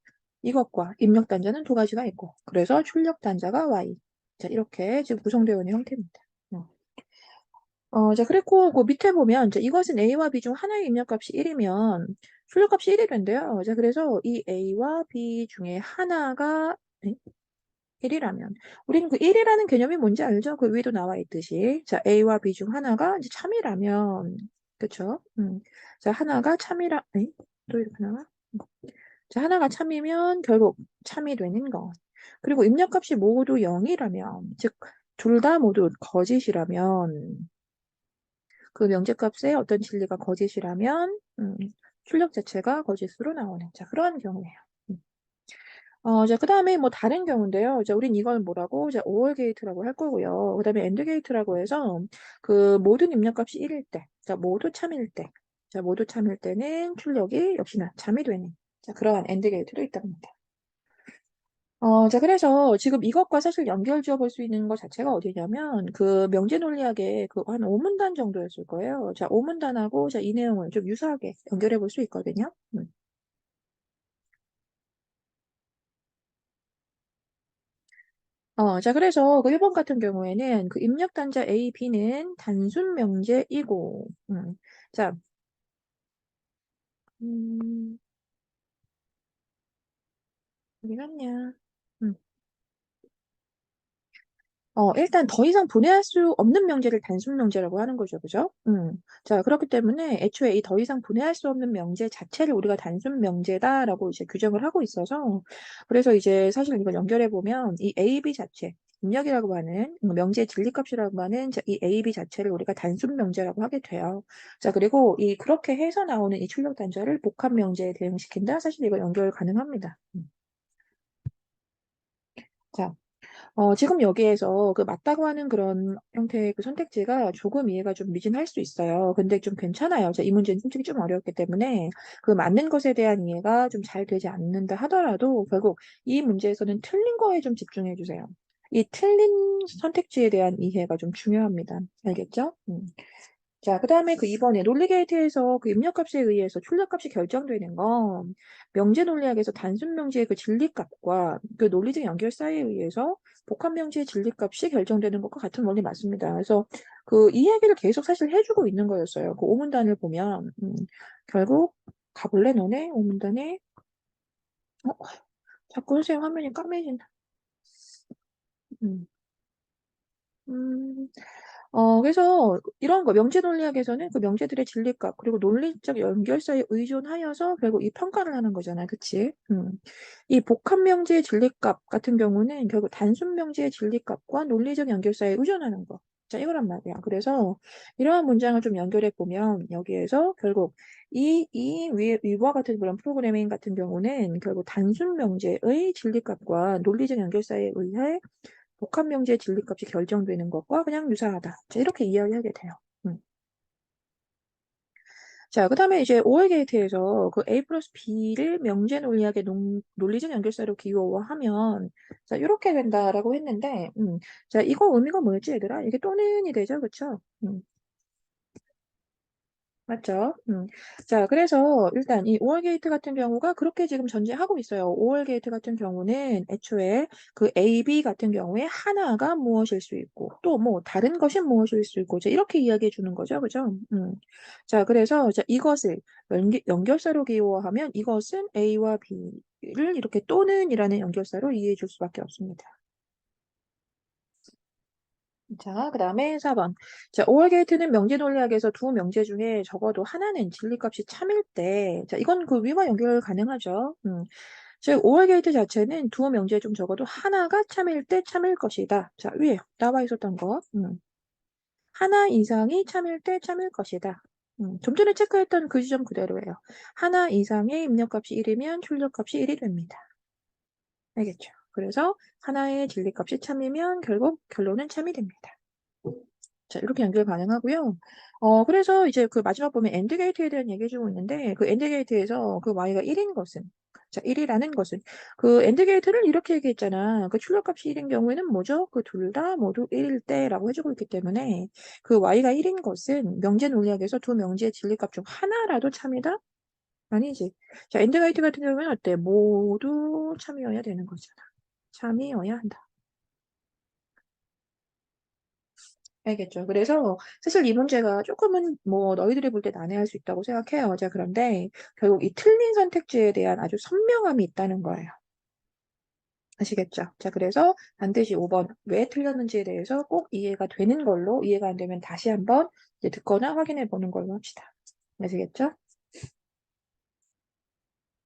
이것과 입력 단자는 두 가지가 있고, 그래서 출력 단자가 Y. 자, 이렇게 지금 구성되어 있는 형태입니다. 어. 자, 그리고 그 밑에 보면 이제 이것은 A와 B 중 하나의 입력값이 1이면 출력값이 1이 된대요. 자, 그래서 이 A와 B 중에 하나가 1이라면 우리는 그 1이라는 개념이 뭔지 알죠? 그 위에도 나와 있듯이 자, A와 B 중 하나가 이제 참이라면 그쵸? 자, 하나가 참이라 또 이렇게 나와? 자, 하나가 참이면 결국 참이 되는 거. 그리고 입력값이 모두 0이라면 즉 둘 다 모두 거짓이라면 그 명제값의 어떤 진리가 거짓이라면 출력 자체가 거짓으로 나오는 자 그러한 경우예요. 음. 자 그다음에 뭐 다른 경우인데요. 이제 우린 이걸 뭐라고 이제 OR 게이트라고 할 거고요. 그다음에 AND 게이트라고 해서 그 모든 입력값이 1일 때, 자 모두 참일 때, 자 모두 참일 때는 출력이 역시나 참이 되는 자 그러한 AND 게이트도 있답니다. 자, 그래서 지금 이것과 사실 연결 지어 볼 수 있는 것 자체가 어디냐면, 그 명제 논리학의 그 한 5문단 정도였을 거예요. 자, 5문단하고 자, 이 내용을 좀 유사하게 연결해 볼 수 있거든요. 자, 그래서 그 1번 같은 경우에는 그 입력 단자 A, B는 단순 명제이고, 자, 음, 어디 갔냐? 음. 일단 더 이상 분해할 수 없는 명제를 단순 명제라고 하는 거죠. 그죠? 자, 그렇기 때문에 애초에 이 더 이상 분해할 수 없는 명제 자체를 우리가 단순 명제다라고 이제 규정을 하고 있어서 그래서 이제 사실 이걸 연결해 보면 이 A, B 자체 입력이라고 하는 명제의 진리값이라고 하는 자, 이 A, B 자체를 우리가 단순 명제라고 하게 돼요. 자, 그리고 이 그렇게 해서 나오는 이 출력 단자를 복합 명제에 대응시킨다. 사실 이거 연결 가능합니다. 자, 지금 여기에서 그 맞다고 하는 그런 형태의 그 선택지가 조금 이해가 좀 미진할 수 있어요. 근데 좀 괜찮아요. 이 문제는 솔직히 좀 어려웠기 때문에 그 맞는 것에 대한 이해가 좀 잘 되지 않는다 하더라도 결국 이 문제에서는 틀린 거에 좀 집중해 주세요. 이 틀린 선택지에 대한 이해가 좀 중요합니다. 알겠죠? 자, 그 다음에 그 이번에 논리 게이트에서 그 입력값에 의해서 출력값이 결정되는 건 명제 논리학에서 단순 명제의 그 진리값과 그 논리적 연결사에 의해서 복합 명제의 진리값이 결정되는 것과 같은 원리 맞습니다. 그래서 그 이 얘기를 계속 사실 해주고 있는 거였어요. 그 오문단을 보면 결국 가볼래 너네 오문단에 자꾸 선생님 화면이 까매진다. 음. 음. 그래서 이런 거 명제 논리학에서는 그 명제들의 진리값 그리고 논리적 연결사에 의존하여서 결국 이 평가를 하는 거잖아요. 그치? 이 복합 명제의 진리값 같은 경우는 결국 단순 명제의 진리값과 논리적 연결사에 의존하는 거. 자, 이거란 말이야. 그래서 이러한 문장을 좀 연결해 보면 여기에서 결국 위와 같은 그런 프로그래밍 같은 경우는 결국 단순 명제의 진리값과 논리적 연결사에 의해 복합 명제의 진리값이 결정되는 것과 그냥 유사하다. 자, 이렇게 이야기하게 돼요. 음. 자, 그 다음에 이제 OR 게이트에서 그 A 플러스 B를 명제 논리학의 논리적 연결사로 기호화하면 자, 이렇게 된다라고 했는데, 자, 이거 의미가 뭐였지, 얘들아? 이게 또는이 되죠, 그쵸? 맞죠? 자, 그래서 일단 이 5월 게이트 같은 경우가 그렇게 지금 전제하고 있어요. 5월 게이트 같은 경우는 애초에 그 A, B 같은 경우에 하나가 무엇일 수 있고 또 뭐 다른 것이 무엇일 수 있고 이제 이렇게 이야기해 주는 거죠. 그죠? 자, 그래서 자, 이것을 연결사로 기호하면 이것은 A와 B를 이렇게 또는이라는 연결사로 이해해 줄 수밖에 없습니다. 자, 그 다음에 4번. 자, 오월 게이트는 명제 논리학에서 두 명제 중에 적어도 하나는 진리값이 참일 때, 자, 이건 그 위와 연결 가능하죠. 즉, 오월 게이트 자체는 두 명제 중 적어도 하나가 참일 때 참일 것이다. 자, 위에 나와 있었던 거. 하나 이상이 참일 때 참일 것이다. 좀 전에 체크했던 그 지점 그대로예요. 하나 이상의 입력값이 1이면 출력값이 1이 됩니다. 알겠죠? 그래서 하나의 진리값이 참이면 결국 결론은 참이 됩니다. 자, 이렇게 연결 가능하고요. 그래서 이제 그 마지막 보면 엔드 게이트에 대한 얘기 해주고 있는데 그 엔드 게이트에서 그 y가 1인 것은 자, 1이라는 것은 그 엔드 게이트를 이렇게 얘기했잖아. 그 출력값이 1인 경우에는 뭐죠? 그 둘 다 모두 1일 때라고 해주고 있기 때문에 그 y가 1인 것은 명제 논리학에서 두 명제의 진리값 중 하나라도 참이다? 아니지. 자, 엔드 게이트 같은 경우에는 어때? 모두 참이어야 되는 거잖아. 참이어야 한다. 알겠죠. 그래서 사실 이 문제가 조금은 뭐 너희들이 볼 때 난해할 수 있다고 생각해요. 자, 그런데 결국 이 틀린 선택지에 대한 아주 선명함이 있다는 거예요. 아시겠죠? 자, 그래서 반드시 5번 왜 틀렸는지에 대해서 꼭 이해가 되는 걸로, 이해가 안 되면 다시 한번 이제 듣거나 확인해 보는 걸로 합시다. 아시겠죠?